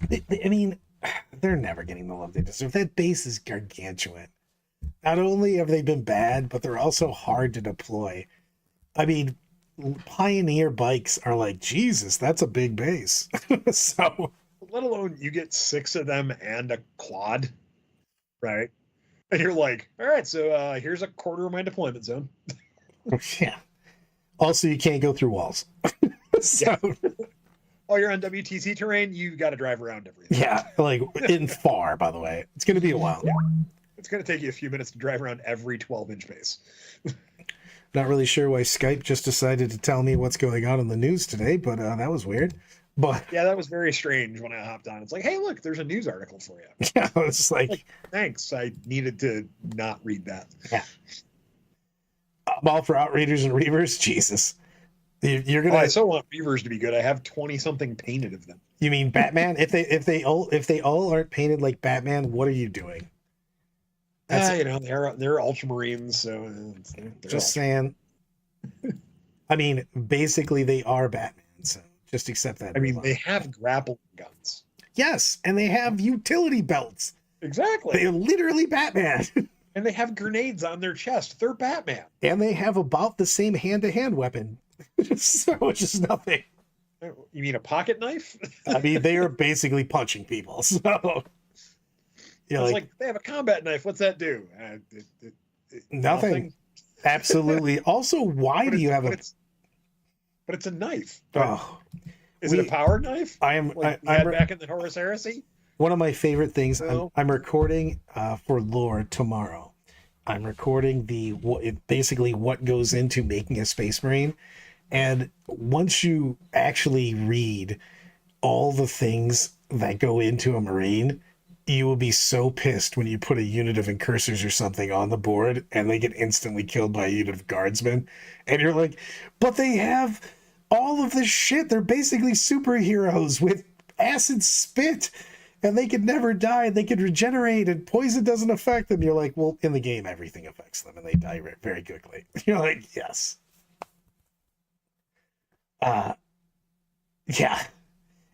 I mean, they're never getting the love they deserve. That base is gargantuan. Not only have they been bad, but they're also hard to deploy. I mean, Pioneer bikes are like, Jesus, that's a big base. So, let alone you get 6 of them and a quad, right? And you're like, all right, so here's a quarter of my deployment zone. Yeah. Also, you can't go through walls. So, while you're on WTC terrain, you got to drive around everything. Yeah, like in far, by the way. It's going to be a while. Yeah. It's going to take you a few minutes to drive around every 12-inch base. Not really sure why Skype just decided to tell me what's going on in the news today, but that was weird. But Yeah, that was very strange when I hopped on. It's like, hey, look, there's a news article for you. yeah, it's like Thanks. I needed to not read that. yeah. I'm all for Outriders and Reavers. Jesus, you're gonna. I so want Reavers to be good. I have 20 something painted of them. You mean Batman? If they all aren't painted like Batman, what are you doing? You know, they're Ultramarines, so they're Just saying. I mean, basically, they are Batman, so just accept that. I mean, they have grappling guns. Yes, and they have utility belts. Exactly. They're literally Batman. And they have grenades on their chest. They're Batman. And they have about the same hand-to-hand weapon. So it's just nothing. You mean a pocket knife? I mean, they are basically punching people. So it's like they have a combat knife. What's that do? Nothing. Absolutely. Also, why do you have a? But it's a knife. Oh, is it a power knife? I'm back in the Horus Heresy. One of my favorite things. No. I'm recording for lore tomorrow. I'm recording basically what goes into making a Space Marine, and once you actually read all the things that go into a Marine, you will be so pissed when you put a unit of incursors or something on the board and they get instantly killed by a unit of guardsmen. And you're like, but they have all of this shit. They're basically superheroes with acid spit and they could never die. They could regenerate and poison doesn't affect them. You're like, well, in the game, everything affects them and they die very quickly. You're like, yes. Yeah,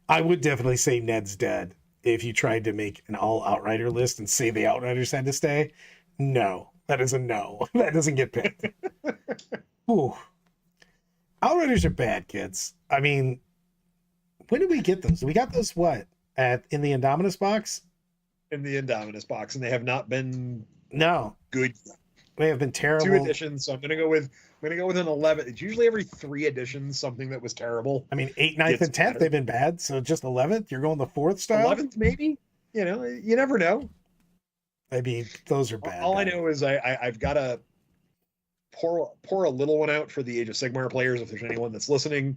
I would definitely say Ned's dead. If you tried to make an all Outrider list and say the Outriders had to stay, no, that is a no. That doesn't get picked. Ooh. Outriders are bad, kids. I mean, when did we get those? We got those what? In the Indominus box? In the Indominus box, and they have not been good. They have been terrible. 2 editions, so I'm gonna go with an 11. It's usually every 3 editions something that was terrible. I mean, 8th, 9th, and 10th they've been bad. So just 11th, you're going the 4th style. 11th maybe. You know, you never know. I mean, those are bad. All I know is I've got to pour a little one out for the Age of Sigmar players. If there's anyone that's listening,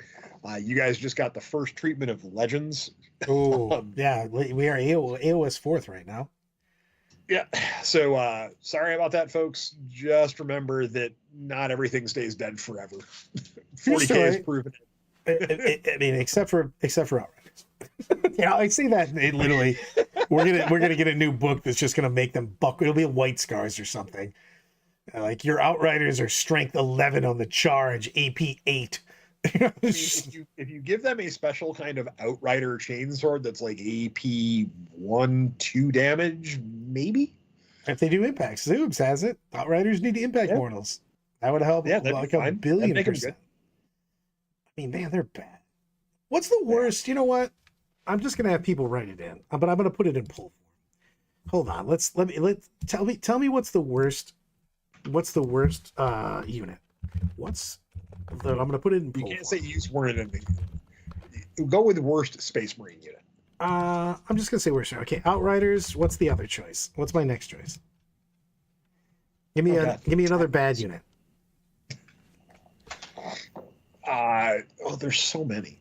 you guys just got the first treatment of Legends. Oh yeah, we are AOS 4th right now. Yeah, so sorry about that, folks. Just remember that not everything stays dead forever. 40K has proven it. I mean, except for Outriders. Yeah, I see that. Literally, we're gonna get a new book that's just gonna make them buck. It'll be White Scars or something. Like your Outriders are strength 11 on the charge, AP 8. If you give them a special kind of Outrider chainsword that's like AP 1-2 damage, maybe. If they do impacts, Zoobs has it. Outriders need to impact mortals. That would help. Yeah, like a billion%. I mean, man, they're bad. What's the worst? You know what? I'm just gonna have people write it in, but I'm gonna put it in poll form. Hold on. Tell me what's the worst. What's the worst unit? I'm going to put it in poll. You can't say use word in the. Go with the worst Space Marine unit. I'm just going to say worst. Okay, Outriders. What's the other choice? What's my next choice? Give me another bad unit. There's so many.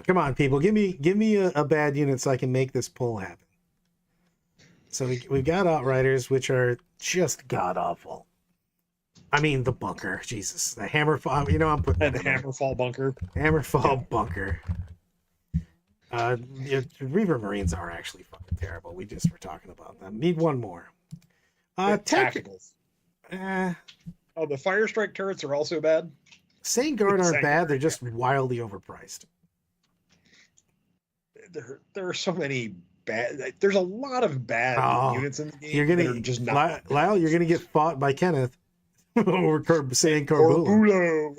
Come on, people. Give me a bad unit so I can make this poll happen. So we've got Outriders, which are just god awful. I mean, the bunker, Jesus, the Hammerfall. You know, I'm putting the Hammerfall bunker. Hammerfall bunker. Reaver Marines are actually fucking terrible. We just were talking about them. Need one more. Tacticals. The Fire Strike turrets are also bad. Saint Guard aren't bad. They're just wildly overpriced. There are so many bad. There's a lot of bad units in the game. You're gonna just not. Lyle, you're gonna get fought by Kenneth over saying Corbulo.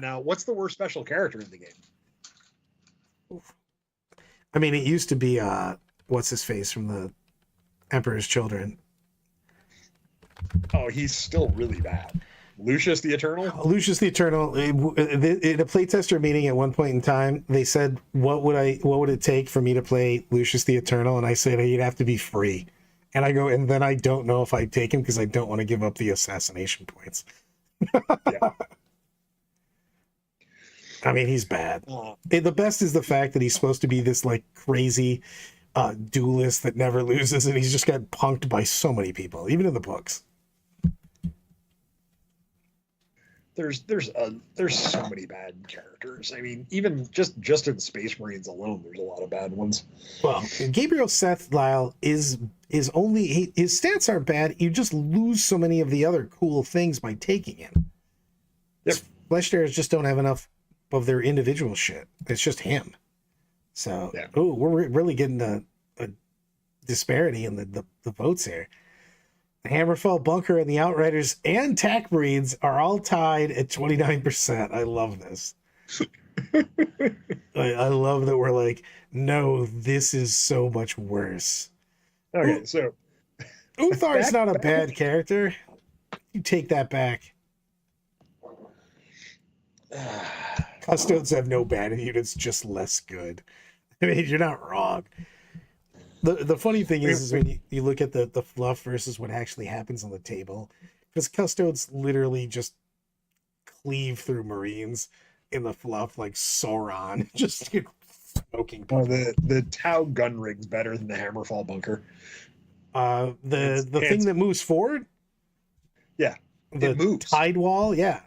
Now, what's the worst special character in the game? I mean, it used to be what's his face from the Emperor's Children. Oh, he's still really bad. Lucius the Eternal? Lucius the Eternal. In a playtester meeting at one point in time, they said, what would it take for me to play Lucius the Eternal? And I said, he'd have to be free. And I go, and then I don't know if I take him because I don't want to give up the assassination points. Yeah. I mean, he's bad. The best is the fact that he's supposed to be this like crazy duelist that never loses, and he's just got punked by so many people, even in the books. There's so many bad characters. I mean, even just in Space Marines alone, there's a lot of bad ones. Well, Gabriel Seth Lyle is only his stats aren't bad. You just lose so many of the other cool things by taking him. Yep. Flesh Tearers just don't have enough of their individual shit. It's just him. So, Yeah. We're really getting a disparity in the votes here. The Hammerfell Bunker and the Outriders and Tack Breeds are all tied at 29%. I love this. I love that we're like, no, this is so much worse. Okay, so Uthar's not a bad character. You take that back. Custodes have no bad units, just less good. I mean, you're not wrong. The funny thing is when you look at the fluff versus what actually happens on the table, because Custodes literally just cleave through Marines in the fluff like Sauron, just smoking people. The Tau gun rig's better than the Hammerfall Bunker. The thing that moves forward? Yeah. The moves. Tide Wall? Yeah.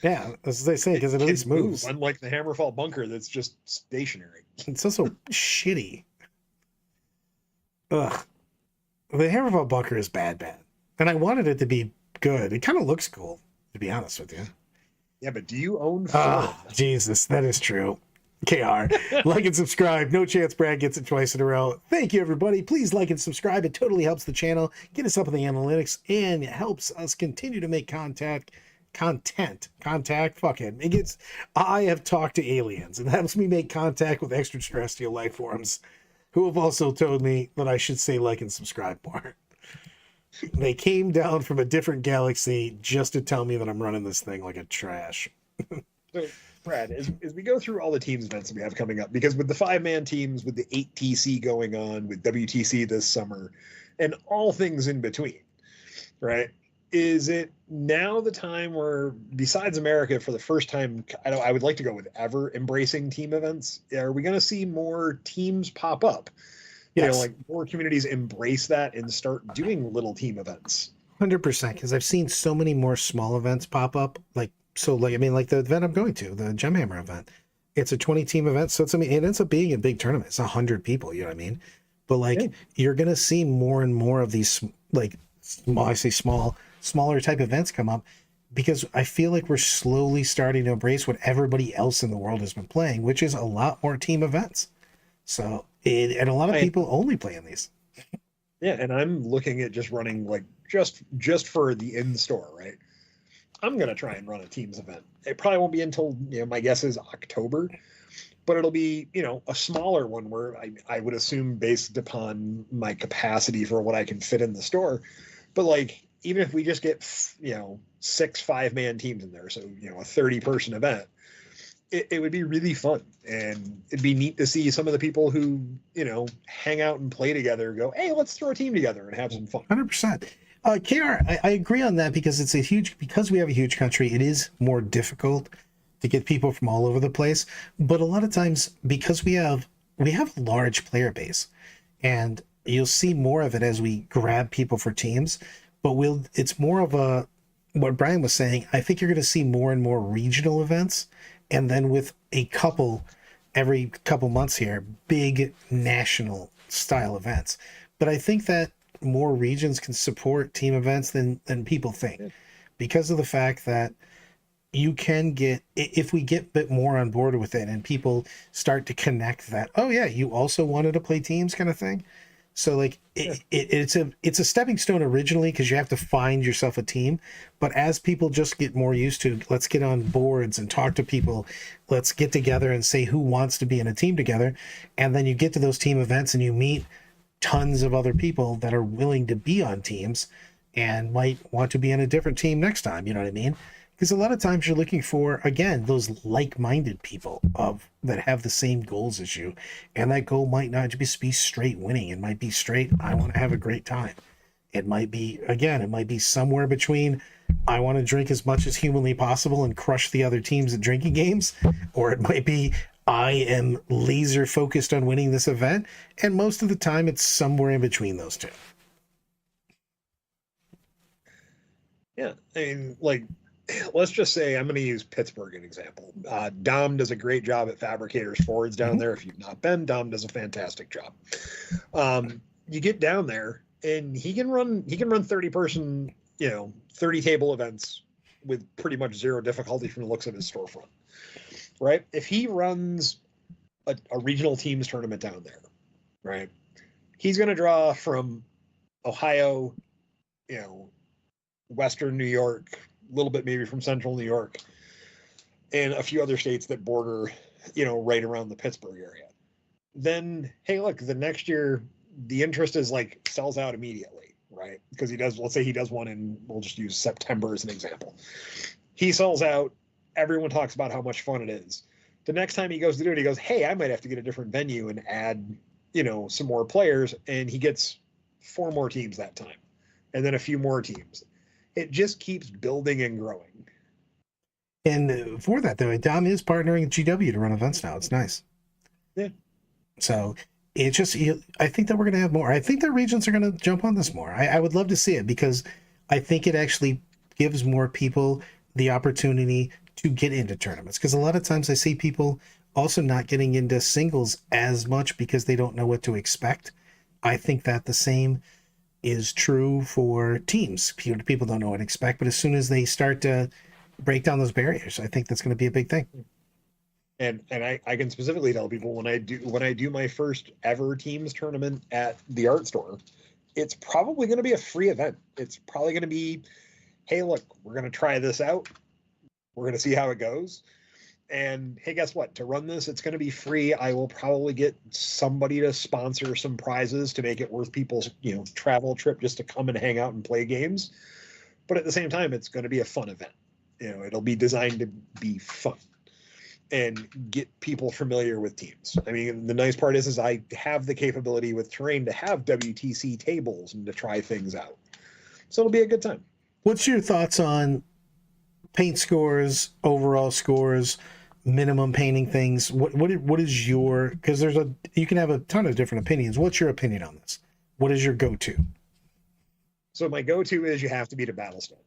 Yeah, as they say, because it at least moves. Unlike the Hammerfall Bunker that's just stationary. It's also shitty. Ugh. The Hammerfall Bunker is bad. And I wanted it to be good. It kind of looks cool, to be honest with you. Yeah, but do you own 4? Oh, Jesus, that is true. KR, like and subscribe. No chance Brad gets it twice in a row. Thank you, everybody. Please like and subscribe. It totally helps the channel, get us up in the analytics, and it helps us continue to make content. Fuck it. I have talked to aliens. It helps me make contact with extraterrestrial life forms who have also told me that I should say like and subscribe more. They came down from a different galaxy just to tell me that I'm running this thing like a trash. So, Brad, as we go through all the teams events that we have coming up, because with the 5-man teams, with the 8TC going on, with WTC this summer, and all things in between, right? Is it now the time where, besides America, for the first time, I would like to go with ever embracing team events? Are we going to see more teams pop up? Yes. You know, like more communities embrace that and start doing little team events? 100%, because I've seen so many more small events pop up. Like the event I'm going to, the Gemhammer event. It's a 20-team event, so it ends up being a big tournament. It's 100 people, you know what I mean? But you're going to see more and more of these smaller type events come up, because I feel like we're slowly starting to embrace what everybody else in the world has been playing, which is a lot more team events. So, and a lot of people only play in these. Yeah, and I'm looking at just running just for the in-store, right? I'm going to try and run a teams event. It probably won't be until, my guess is October, but it'll be, a smaller one where I would assume, based upon my capacity for what I can fit in the store. But even if we just get, 6 5-man teams in there, so, a 30-person event, it would be really fun. And it'd be neat to see some of the people who, hang out and play together go, hey, let's throw a team together and have some fun. 100%. KR, I agree on that, because because we have a huge country, it is more difficult to get people from all over the place. But a lot of times, because we have a large player base, and you'll see more of it as we grab people for teams, but it's more of what Brian was saying. I think you're going to see more and more regional events, and then with every couple months here, big national style events. But I think that more regions can support team events than people think, because of the fact that you can get, if we get a bit more on board with it and people start to connect that, oh yeah, you also wanted to play teams kind of thing. So it's a stepping stone originally, because you have to find yourself a team. But as people just get more used to, let's get on boards and talk to people, let's get together and say who wants to be in a team together. And then you get to those team events and you meet tons of other people that are willing to be on teams and might want to be in a different team next time. You know what I mean? Because a lot of times you're looking for, again, those like-minded people that have the same goals as you, and that goal might not just be straight winning. It might be straight, I want to have a great time. It might be, again, it might be somewhere between, I want to drink as much as humanly possible and crush the other teams at drinking games, or it might be, I am laser focused on winning this event, and most of the time it's somewhere in between those two. Yeah, I mean, like, let's just say I'm going to use Pittsburgh as an example. Dom does a great job at Fabricators Fords down there. If you've not been, Dom does a fantastic job. You get down there, and he can run 30-person, 30 table events with pretty much zero difficulty from the looks of his storefront. Right? If he runs a regional teams tournament down there, right, he's going to draw from Ohio, Western New York, a little bit maybe from Central New York, and a few other states that border, right around the Pittsburgh area. Then, hey, look, the next year, the interest is like sells out immediately, right? Because let's say he does one in, we'll just use September as an example. He sells out. Everyone talks about how much fun it is. The next time he goes to do it, he goes, hey, I might have to get a different venue and add, some more players. And he gets 4 more teams that time, and then a few more teams. It just keeps building and growing. And for that, though, Dom is partnering with GW to run events now. It's nice. Yeah. So it's just, I think that we're going to have more. I think the regions are going to jump on this more. I would love to see it, because I think it actually gives more people the opportunity to get into tournaments. Because a lot of times I see people also not getting into singles as much because they don't know what to expect. I think that the same is true for teams. People don't know what to expect, but as soon as they start to break down those barriers, I think that's going to be a big thing. And I can specifically tell people when I do my first ever teams tournament at the art store, it's probably going to be a free event. It's probably going to be, hey, look, we're going to try this out. We're going to see how it goes. And hey, guess what? To run this, it's going to be free. I will probably get somebody to sponsor some prizes to make it worth people's, travel trip just to come and hang out and play games. But at the same time, it's going to be a fun event. It'll be designed to be fun and get people familiar with teams. I mean, the nice part is I have the capability with terrain to have WTC tables and to try things out. So it'll be a good time. What's your thoughts on paint scores, overall scores, minimum painting things? What is your, because you can have a ton of different opinions. What's your opinion on this? What is your go-to? So my go-to is you have to beat a battle standard.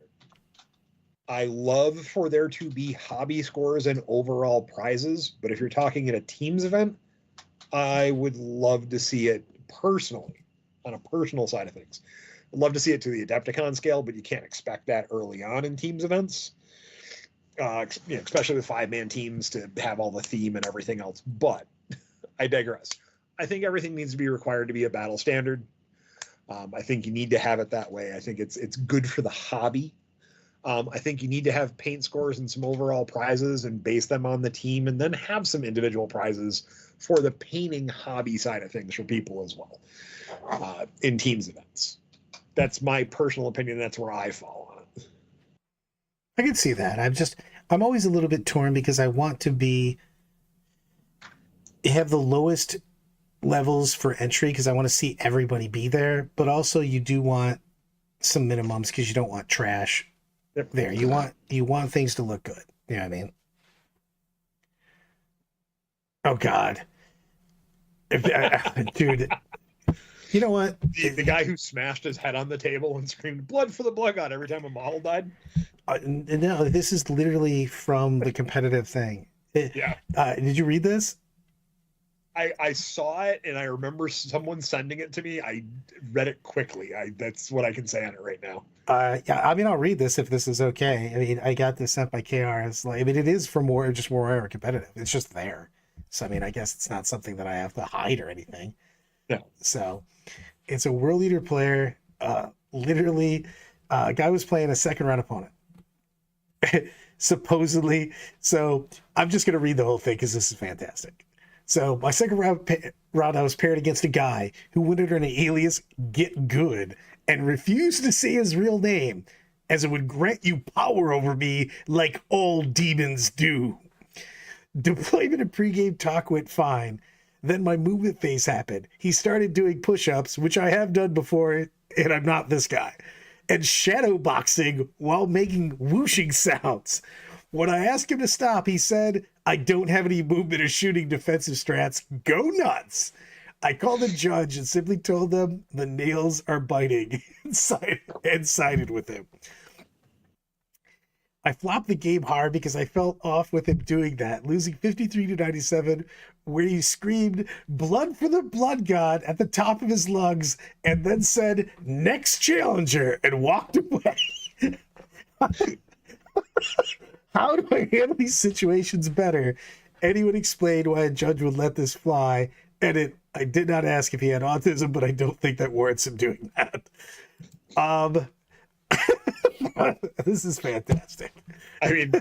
I love for there to be hobby scores and overall prizes, but if you're talking at a teams event, I would love to see it personally, on a personal side of things. I'd love to see it to the Adepticon scale, but you can't expect that early on in teams events. Especially with 5-man teams to have all the theme and everything else. But I digress. I think everything needs to be required to be a battle standard. I think you need to have it that way. I think it's good for the hobby. I think you need to have paint scores and some overall prizes and base them on the team, and then have some individual prizes for the painting hobby side of things for people as well in teams events. That's my personal opinion. That's where I fall on it. I can see that. I'm always a little bit torn because I want to have the lowest levels for entry because I want to see everybody be there, but also you do want some minimums because you don't want trash there. You want things to look good. You know what I mean? Oh God. Dude. You know what? The guy who smashed his head on the table and screamed "blood for the blood god" every time a model died. No, this is literally from the competitive thing. Yeah. Did you read this? I saw it and I remember someone sending it to me. I read it quickly. That's what I can say on it right now. Yeah, I mean, I'll read this if this is okay. I mean, I got this sent by KR. It is for more competitive. It's just there. So, I mean, I guess it's not something that I have to hide or anything. No. So, it's a World Leader player. Literally, a guy was playing a second round opponent. Supposedly. So, I'm just going to read the whole thing because this is fantastic. So, my second round, I was paired against a guy who went under an alias Get Good and refused to say his real name. as it would grant you power over me like all demons do. Deployment and pregame talk went fine. Then my movement phase happened. He started doing push-ups, which I have done before, and I'm not this guy, and shadow boxing while making whooshing sounds. When I asked him to stop, he said, I don't have any movement or shooting defensive strats. Go nuts. I called the judge and simply told them the nails are biting and sided with him. I flopped the game hard because I felt off with him doing that, losing 53-97, where he screamed, blood for the blood god at the top of his lungs, and then said, next challenger, and walked away. How do I handle these situations better? Anyone explain why a judge would let this fly? And I did not ask if he had autism, but I don't think that warrants him doing that. This is fantastic. I mean,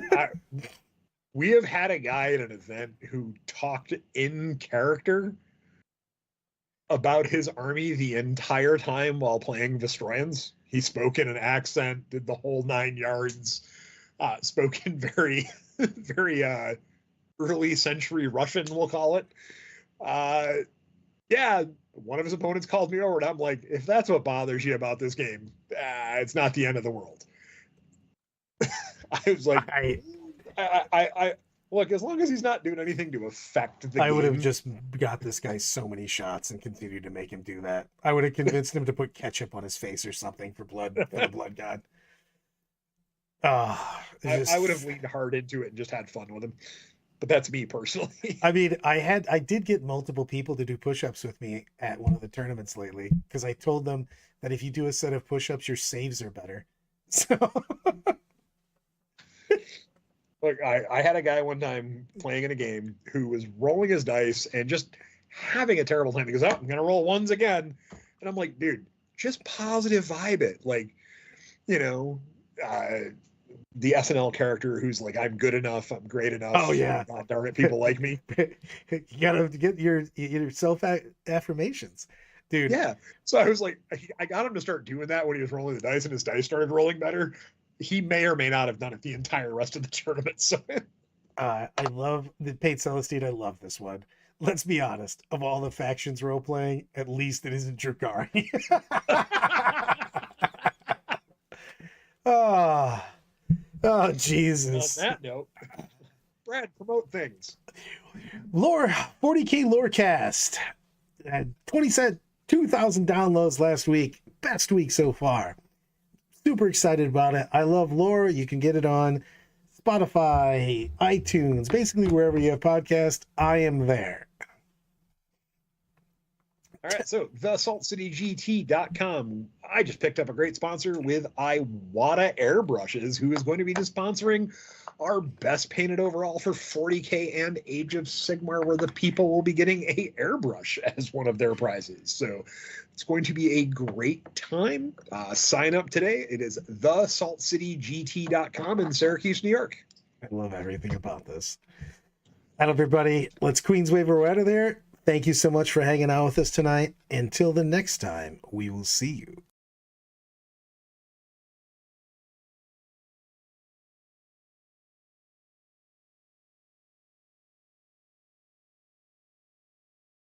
we have had a guy at an event who talked in character about his army the entire time while playing Vestroyans. He spoke in an accent, did the whole 9 yards, spoke in very, very early century Russian, we'll call it. Yeah, one of his opponents called me over, and I'm like, if that's what bothers you about this game, it's not the end of the world. I was like, I look, as long as he's not doing anything to affect the game. I would have just got this guy so many shots and continued to make him do that. I would have convinced him to put ketchup on his face or something for the blood god. I would have leaned hard into it and just had fun with him. But that's me personally. I mean, I did get multiple people to do push-ups with me at one of the tournaments lately because I told them that if you do a set of push-ups, your saves are better. So look, I had a guy one time playing in a game who was rolling his dice and just having a terrible time. He goes, oh, I'm gonna roll ones again. And I'm like, dude, just positive vibe it. Like, you know, the SNL character who's like, I'm good enough, I'm great enough. Oh yeah, God darn it, people like me. You gotta get your self affirmations, dude. Yeah. So I was like, I got him to start doing that when he was rolling the dice, and his dice started rolling better. He may or may not have done it the entire rest of the tournament. So I love the Pate Celestine. I love this one. Let's be honest. Of all the factions role playing, at least it isn't Drakari. Oh, Jesus. On that note, Brad, promote things. Lore, 40K Lorecast. Had 2,000 downloads last week. Best week so far. Super excited about it. I love lore. You can get it on Spotify, iTunes, basically wherever you have podcasts. I am there. All right, so thesaltcitygt.com. I just picked up a great sponsor with Iwata Airbrushes, who is going to be just sponsoring our best painted overall for 40K and Age of Sigmar, where the people will be getting a airbrush as one of their prizes. So it's going to be a great time. Sign up today. It is thesaltcitygt.com in Syracuse, New York. I love everything about this. Hello, everybody. Let's Queenswave her out of there. Thank you so much for hanging out with us tonight. Until the next time, we will see you